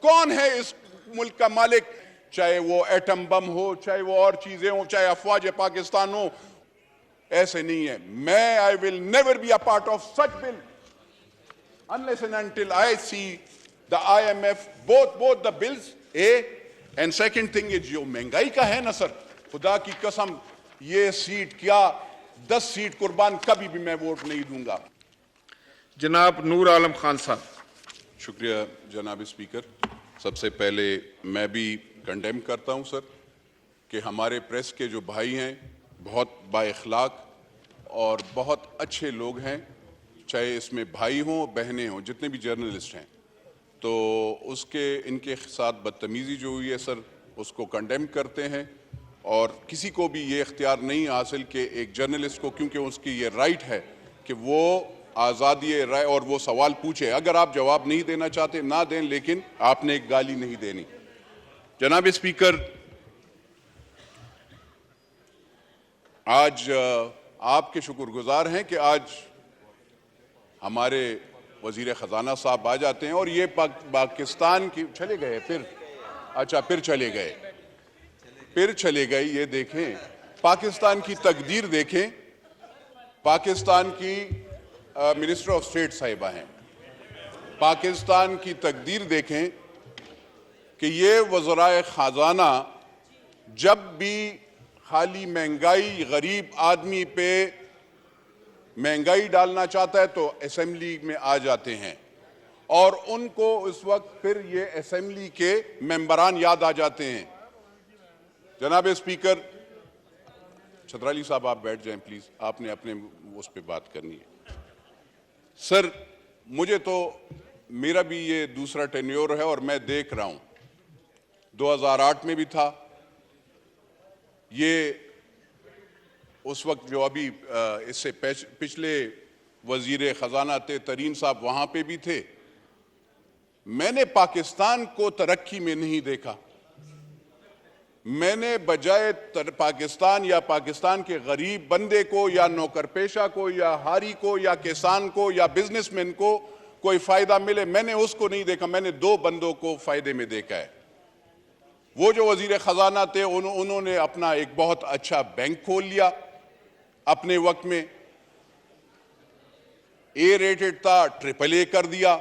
कौन है इस मुल्क का मालिक, चाहे वो एटम बम हो, चाहे वो और चीजें हो, चाहे अफवाज पाकिस्तान हो। ऐसे नहीं है। मैं I will never be a part of such bill unless and until I see the IMF both the bills and second thing is जो महंगाई का है ना सर, खुदा की कसम ये सीट क्या 10 सीट कुर्बान कभी भी मैं वोट नहीं दूंगा। जनाब नूर आलम खान साहब। शुक्रिया जनाब स्पीकर। सबसे पहले मैं भी कंडेम करता हूं सर कि हमारे प्रेस के जो भाई हैं बहुत बाइखलाक और बहुत अच्छे लोग हैं, चाहे इसमें भाई हों बहनें हों, जितने भी जर्नलिस्ट हैं, तो उसके इनके साथ बदतमीज़ी जो हुई है सर उसको कंडेम करते हैं। और किसी को भी ये इख्तियार नहीं हासिल कि एक जर्नलिस्ट को, क्योंकि उसकी ये राइट है कि वो आज़ादी राय और वो सवाल पूछे। अगर आप जवाब नहीं देना चाहते ना दें, लेकिन आपने एक गाली नहीं देनी। जनाब स्पीकर, आज आपके शुक्रगुजार हैं कि आज हमारे वजीर ख़जाना साहब आ जाते हैं और ये पाकिस्तान की चले गए फिर चले गए। ये देखें पाकिस्तान की तकदीर देखें, पाकिस्तान की मिनिस्टर ऑफ स्टेट साहिबा हैं, पाकिस्तान की तकदीर देखें कि ये वज़राए ख़जाना जब भी खाली महंगाई, गरीब आदमी पे महंगाई डालना चाहता है तो असेंबली में आ जाते हैं और उनको उस वक्त फिर ये असेंबली के मेंबरान याद आ जाते हैं। जनाब स्पीकर, छतराली साहब आप बैठ जाएं प्लीज, आपने अपने उस पे बात करनी है। सर मुझे तो मेरा भी ये दूसरा टेन्योर है और मैं देख रहा हूं 2008 में भी था ये, उस वक्त जो अभी इससे पिछले वजीर ख़जाना थे तरीन साहब वहां पे भी थे। मैंने पाकिस्तान को तरक्की में नहीं देखा। मैंने बजाय पाकिस्तान या पाकिस्तान के गरीब बंदे को या नौकर पेशा को या हारी को या किसान को या बिजनेसमैन को कोई फायदा मिले, मैंने उसको नहीं देखा। मैंने दो बंदों को फायदे में देखा है। वो जो वजीर ख़जाना थे उन्होंने अपना एक बहुत अच्छा बैंक खोल लिया अपने वक्त में, ए रेटेड था, AAA कर दिया।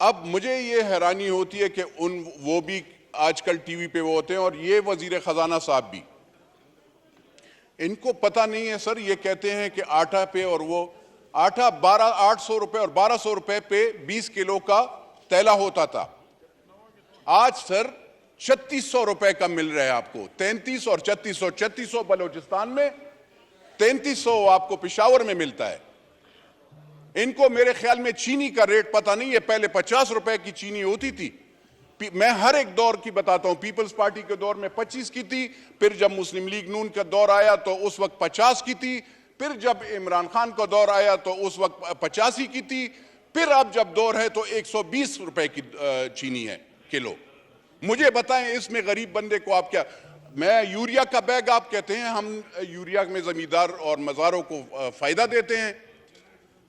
अब मुझे ये हैरानी होती है कि वो भी आजकल टीवी पे वो होते हैं और ये वजीर ख़जाना साहब भी, इनको पता नहीं है सर। ये कहते हैं कि आटा पे, और वो आटा 800 रुपए और 1200 रुपए पे 20 किलो का तैला होता था। आज सर 3600 रुपए का मिल रहा है आपको, 33 और 3600। 3600 बलोचिस्तान में, 3300 आपको पिशावर में मिलता है। इनको मेरे ख्याल में चीनी का रेट पता नहीं है। पहले 50 रुपए की चीनी होती थी। मैं हर एक दौर की बताता हूं। पीपल्स पार्टी के दौर में 25 की थी, फिर जब मुस्लिम लीग नून का दौर आया तो उस वक्त 50 की थी, फिर जब इमरान खान का दौर आया तो उस वक्त 85 की थी, फिर अब जब दौर है तो 120 रुपए की चीनी है किलो। मुझे बताएं इसमें गरीब बंदे को आप क्या, मैं यूरिया का बैग आप कहते हैं हम यूरिया में जमींदार और मज़ारों को फायदा देते हैं।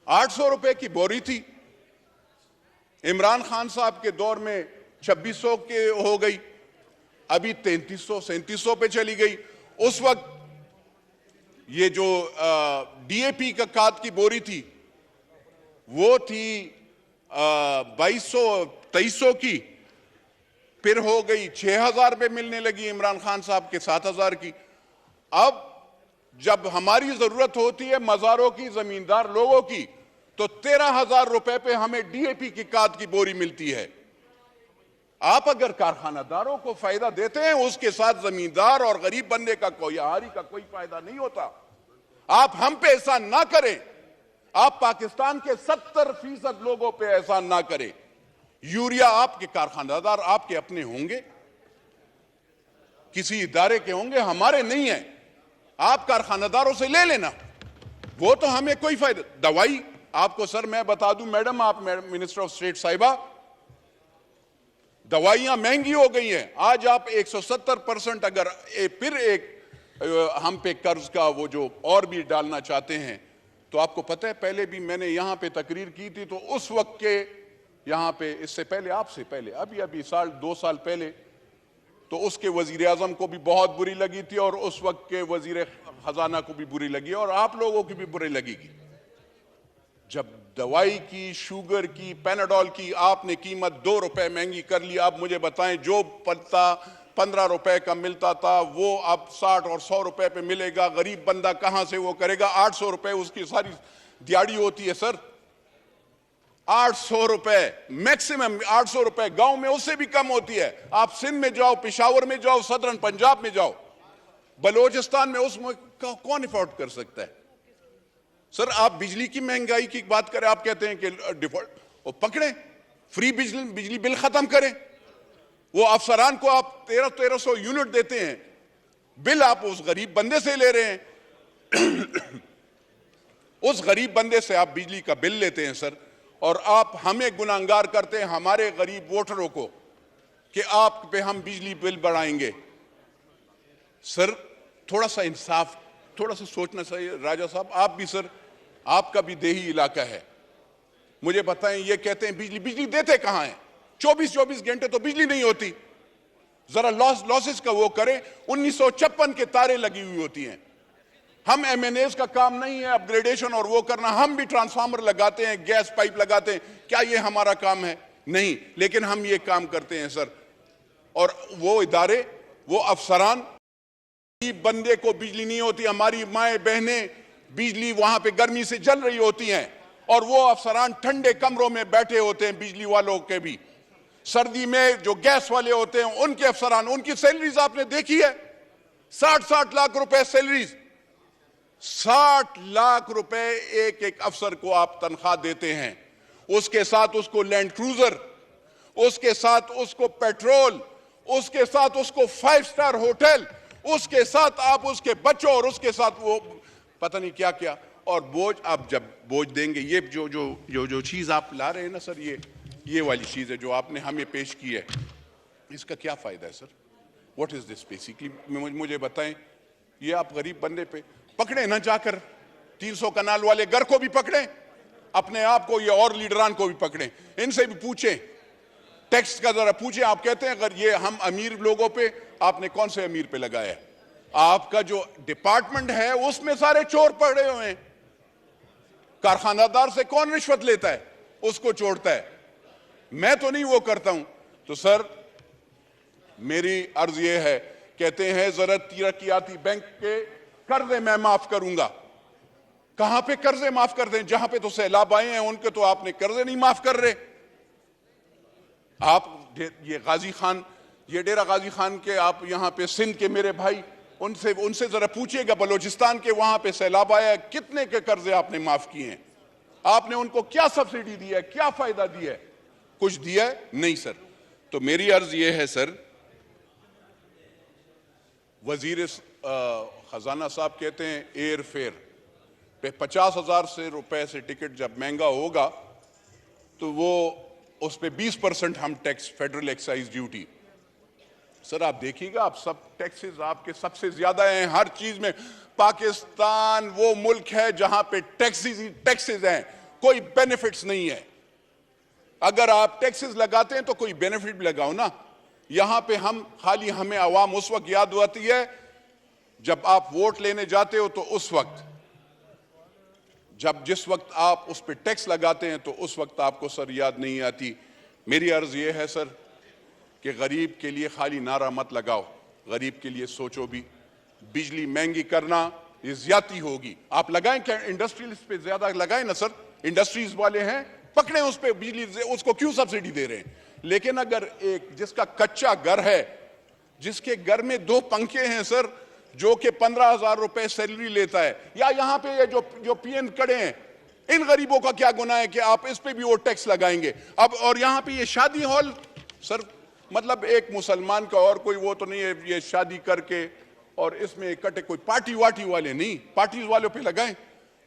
800 रुपए की बोरी थी, इमरान खान साहब के दौर में 2600 के हो गई, अभी 3300 3700 पे चली गई। उस वक्त ये जो DAP का खाद की बोरी थी वो थी 2200 2300 की, फिर हो गई 6000 पे मिलने लगी इमरान खान साहब के 7000 की। अब जब हमारी जरूरत होती है मज़ारों की, जमींदार लोगों की, तो 13000 रुपए पे हमें DAP की खाद की बोरी मिलती है। आप अगर कारखानादारों को फायदा देते हैं, उसके साथ जमींदार और गरीब बंदे का कोई हारी का कोई फायदा नहीं होता। आप हम पे एहसान ना करें, आप पाकिस्तान के 70% लोगों पे एहसान ना करें। यूरिया आपके कारखानादार आपके अपने होंगे, किसी इदारे के होंगे, हमारे नहीं है। आप कारखानादारों से ले लेना, वो तो हमें कोई फायदा। दवाई आपको सर मैं बता दूं मैडम, आप मिनिस्टर ऑफ स्टेट साहिबा, दवाइयां महंगी हो गई हैं। आज आप 170% अगर फिर एक हम पे कर्ज का वो जो और भी डालना चाहते हैं, तो आपको पता है पहले भी मैंने यहां पे तकरीर की थी, तो उस वक्त के यहां पे इससे पहले, आपसे पहले, अभी साल 2 साल पहले, तो उसके वजीर आजम को भी बहुत बुरी लगी थी और उस वक्त के वजीर खजाना को भी बुरी लगी और आप लोगों की भी बुरी लगेगी। जब दवाई की, शुगर की, पैनाडोल की आपने कीमत 2 रुपए महंगी कर ली, आप मुझे बताएं जो पत्ता 15 रुपए का मिलता था वो अब 60 और 100 रुपए पे मिलेगा। गरीब बंदा कहां से वो करेगा? 800 रुपए उसकी सारी दिहाड़ी होती है सर, 800 रुपए मैक्सिमम, 800 रुपए। गांव में उससे भी कम होती है। आप सिंध में जाओ, पेशावर में जाओ, सदरन पंजाब में जाओ, बलोचिस्तान में, उसमें कौन अफोर्ड कर सकता है? सर आप बिजली की महंगाई की बात करें, आप कहते हैं कि डिफॉल्ट, वो पकड़े, फ्री बिजली बिल खत्म करें। वो अफसरान को आप 1300 यूनिट देते हैं, बिल आप उस गरीब बंदे से ले रहे हैं। उस गरीब बंदे से आप बिजली का बिल लेते हैं सर, और आप हमें गुनाहगार करते हैं, हमारे गरीब वोटरों को, कि आप पे हम बिजली बिल बढ़ाएंगे। सर थोड़ा सा इंसाफ, थोड़ा सा सोचना चाहिए। राजा साहब आप भी सर, आपका भी देही इलाका है, मुझे बताएं, ये कहते हैं बिजली देते कहां हैं? 24 घंटे तो बिजली नहीं होती। जरा लॉसेस का वो करें। 1956 के तारे लगी हुई होती हैं। हम एमएनएस का काम नहीं है अपग्रेडेशन और वो करना, हम भी ट्रांसफार्मर लगाते हैं, गैस पाइप लगाते हैं, क्या ये हमारा काम है? नहीं, लेकिन हम ये काम करते हैं सर। और वो इदारे, वो अफसरान, बंदे को बिजली नहीं होती, हमारी माएं बहनें बिजली वहां पे गर्मी से जल रही होती हैं, और वो अफसरान ठंडे कमरों में बैठे होते हैं, बिजली वालों के भी। सर्दी में जो गैस वाले होते हैं उनके अफसरान, उनकी सैलरीज आपने देखी है, 60 लाख रुपए सैलरीज। 60 लाख रुपए एक एक अफसर को आप तनख्वाह देते हैं। उसके साथ उसको लैंड क्रूजर, उसके साथ उसको पेट्रोल, उसके साथ उसको 5 स्टार होटल, उसके साथ आप उसके बच्चों और उसके साथ वो पता नहीं क्या क्या। और बोझ, आप जब बोझ देंगे, ये जो चीज आप ला रहे हैं ना सर, ये वाली चीज है जो आपने हमें पेश की है, इसका क्या फायदा है sir? What is this basically? मुझे बताएं। ये आप गरीब बंदे पे पकड़े ना जाकर, 300 कनाल वाले घर को भी पकड़े, अपने आप को, ये और लीडरान को भी पकड़े, इनसे भी पूछें, टैक्स का जरा पूछें। आप कहते हैं अगर ये हम अमीर लोगों पे, आपने कौन से अमीर पे लगाया है? आपका जो डिपार्टमेंट है उसमें सारे चोर पड़े हुए हैं। कारखानादार से कौन रिश्वत लेता है? उसको छोड़ता है। मैं तो नहीं वो करता हूं। तो सर मेरी अर्ज ये है, कहते हैं जरा तरक्याती बैंक के कर्जे मैं माफ करूंगा। कहां पे कर्जे माफ कर दें? जहां पे तो सैलाब आए हैं उनके तो आपने कर्जे नहीं माफ कर रहे। आप ये गाजी खान, ये डेरा गाजी खान के, आप यहां पे सिंध के मेरे भाई, उनसे जरा पूछिएगा, बलोचिस्तान के वहां पे सैलाब आया, कितने के कर्जे आपने माफ किए हैं? आपने उनको क्या सब्सिडी दी है, क्या फायदा दिया है? कुछ दिया है? नहीं सर। तो मेरी अर्ज ये है सर, वजीर खजाना साहब कहते हैं एयर फेयर पे 50,000 से रुपए से टिकट जब महंगा होगा तो वो उस पे 20% हम tax, federal excise duty. Sir आप देखिएगा, आप सब टैक्सेस आपके सबसे ज्यादा हैं हर चीज में। पाकिस्तान वो मुल्क है जहां पे टैक्सेस हैं, कोई बेनिफिट्स नहीं है। अगर आप टैक्सेस लगाते हैं तो कोई बेनिफिट भी लगाओ ना। यहां पे हम खाली, हमें आवाम उस वक्त याद आती है जब आप वोट लेने जाते हो, तो उस वक्त जिस वक्त आप उस पर टैक्स लगाते हैं तो उस वक्त आपको सर याद नहीं आती। मेरी अर्ज ये है सर कि गरीब के लिए खाली नारा मत लगाओ, गरीब के लिए सोचो भी। बिजली महंगी करना ये ज्यादती होगी। आप लगाएं क्या? इंडस्ट्रियल पे ज्यादा लगाएं ना सर, इंडस्ट्रीज वाले हैं, पकड़े उस पे बिजली, उसको क्यों सब्सिडी दे रहे हैं? लेकिन अगर एक जिसका कच्चा घर है, जिसके घर में 2 पंखे हैं सर, जो कि 15,000 रुपए सैलरी लेता है, या यहां पे ये जो पीएन खड़े हैं, इन गरीबों का क्या गुनाह है कि आप इस पे भी वो टैक्स लगाएंगे? अब और यहां पे ये शादी हॉल सर, मतलब एक मुसलमान का और कोई वो तो नहीं है, ये शादी करके और इसमें इकट्ठे, कोई पार्टी वाटी वाले नहीं, पार्टीज वालों पे लगाएं।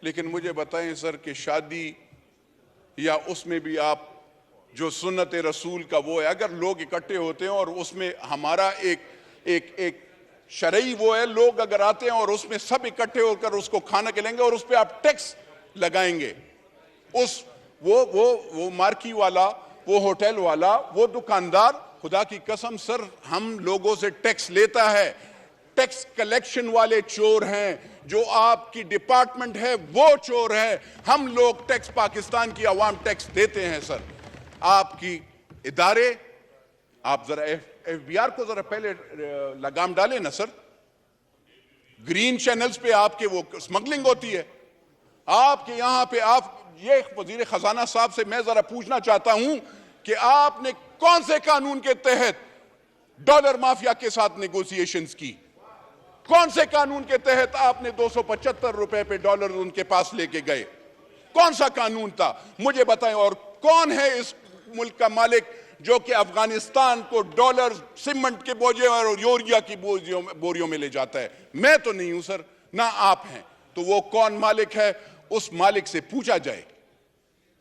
लेकिन मुझे बताएं सर कि शादी या उसमें भी आप जो सुन्नत रसूल का वो है, अगर लोग इकट्ठे होते हैं और उसमें हमारा एक शरई वो है, लोग अगर आते हैं और उसमें सब इकट्ठे होकर उसको खाना खिलाएंगे और उस पर आप टैक्स लगाएंगे, उस वो मार्की वाला वो होटल वाला, वो दुकानदार, खुदा की कसम सर, हम लोगों से टैक्स लेता है। टैक्स कलेक्शन वाले चोर हैं, जो आपकी डिपार्टमेंट है वो चोर है। हम लोग टैक्स, पाकिस्तान की आवाम टैक्स देते हैं सर। आपकी इदारे, आप जरा एफबीआर को जरा पहले लगाम डालें ना सर। ग्रीन चैनल्स पे आपके वो स्मगलिंग होती है। आपके यहां पे ये वजीर खजाना साहब से मैं जरा पूछना चाहता हूं कि आपने कौन से कानून के तहत डॉलर माफिया के साथ नेगोशिएशंस की? कौन से कानून के तहत आपने 275 रुपए पे डॉलर उनके पास लेके गए? कौन सा कानून था, मुझे बताएं। और कौन है इस मुल्क का मालिक जो कि अफगानिस्तान को डॉलर सीमेंट के बोझे और यूरिया की बोरियों में ले जाता है? मैं तो नहीं हूं सर, ना आप हैं। तो वो कौन मालिक है? उस मालिक से पूछा जाए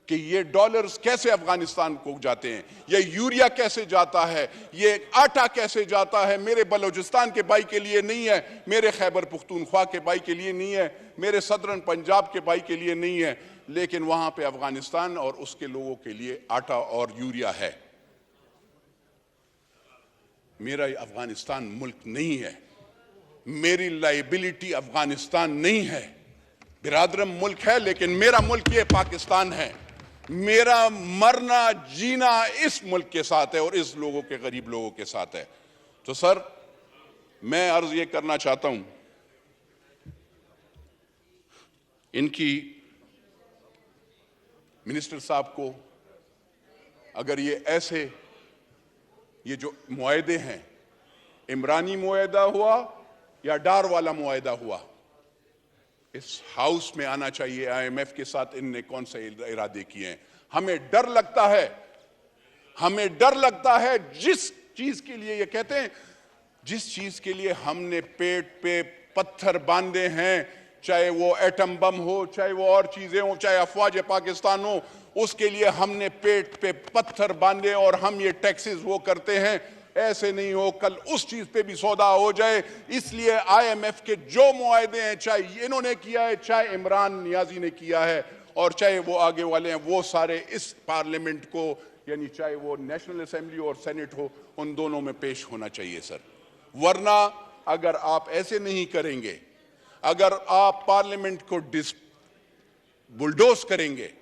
कि ये डॉलर्स कैसे अफगानिस्तान को जाते हैं, ये यूरिया कैसे जाता है, ये आटा कैसे जाता है। मेरे बलोचिस्तान के भाई के लिए नहीं है, मेरे खैबर पुख्तूनख्वा के भाई के लिए नहीं है, मेरे सदरन पंजाब के भाई के लिए नहीं है, लेकिन वहां पे अफगानिस्तान और उसके लोगों के लिए आटा और यूरिया है। मेरा अफगानिस्तान मुल्क नहीं है, मेरी लाइबिलिटी अफगानिस्तान नहीं है। बिरादरम मुल्क है, लेकिन मेरा मुल्क ये पाकिस्तान है। मेरा मरना जीना इस मुल्क के साथ है और इस लोगों के, गरीब लोगों के साथ है। तो सर, मैं अर्ज ये करना चाहता हूं इनकी मिनिस्टर साहब को, अगर ये जो मुआहदे हैं, इमरानी मुआहदा हुआ या डार वाला मुआहदा हुआ, इस हाउस में आना चाहिए। IMF के साथ इनने कौन से इरादे किए हैं? हमें डर लगता है जिस चीज के लिए ये कहते हैं, जिस चीज के लिए हमने पेट पे पत्थर बांधे हैं, चाहे वो एटम बम हो, चाहे वो और चीजें हो, चाहे अफवाज पाकिस्तान हो, उसके लिए हमने पेट पे पत्थर बांधे और हम ये टैक्सेस वो करते हैं। ऐसे नहीं हो कल उस चीज पे भी सौदा हो जाए। इसलिए IMF के जो मुआहदे हैं, चाहे इन्होंने किया है, चाहे इमरान नियाजी ने किया है, और चाहे वो आगे वाले हैं, वो सारे इस पार्लियामेंट को, यानी चाहे वो नेशनल असेंबली और सेनेट हो, उन दोनों में पेश होना चाहिए सर। वरना अगर आप ऐसे नहीं करेंगे, अगर आप पार्लियामेंट को बुलडोज करेंगे,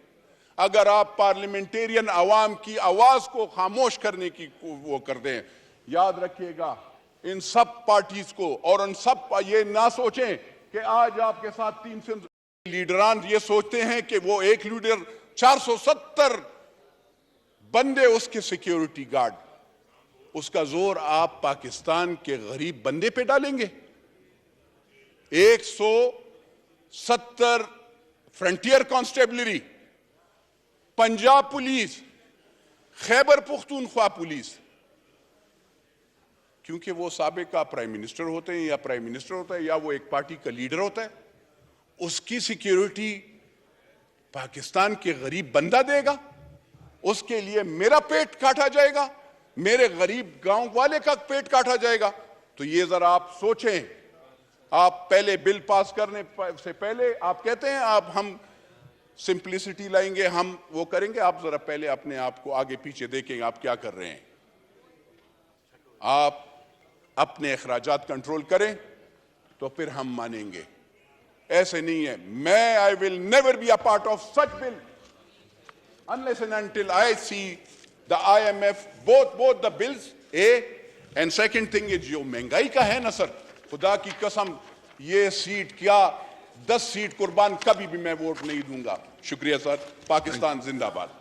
अगर आप पार्लियामेंटेरियन आवाम की आवाज को खामोश करने की वो कर दें, याद रखिएगा इन सब पार्टीज को, और उन सब ये ना सोचें कि आज आपके साथ 300 लीडरान ये सोचते हैं कि वो एक लीडर 470 बंदे उसके सिक्योरिटी गार्ड, उसका जोर आप पाकिस्तान के गरीब बंदे पे डालेंगे। 170 frontier constabulary, Punjab police, Khyber Pakhtunkhwa police, क्योंकि वो साबिका प्राइम मिनिस्टर होते हैं या प्राइम मिनिस्टर होता है या वो एक पार्टी का लीडर होता है, उसकी सिक्योरिटी पाकिस्तान के गरीब बंदा देगा। उसके लिए मेरा पेट काटा जाएगा, मेरे गरीब गांव वाले का पेट काटा जाएगा। तो ये जरा आप सोचें। आप पहले बिल पास करने से पहले आप कहते हैं हम सिंप्लिसिटी लाएंगे, हम वो करेंगे। आप जरा पहले अपने आप को आगे पीछे देखें, आप क्या कर रहे हैं। आप अपने अखराजात कंट्रोल करें तो फिर हम मानेंगे। ऐसे नहीं है। I will never be a part of such bill unless and until I see the IMF both the bills, and second thing is जो महंगाई का है ना सर, खुदा की कसम ये सीट क्या 10 सीट कुर्बान कभी भी मैं वोट नहीं दूंगा। शुक्रिया सर। पाकिस्तान जिंदाबाद।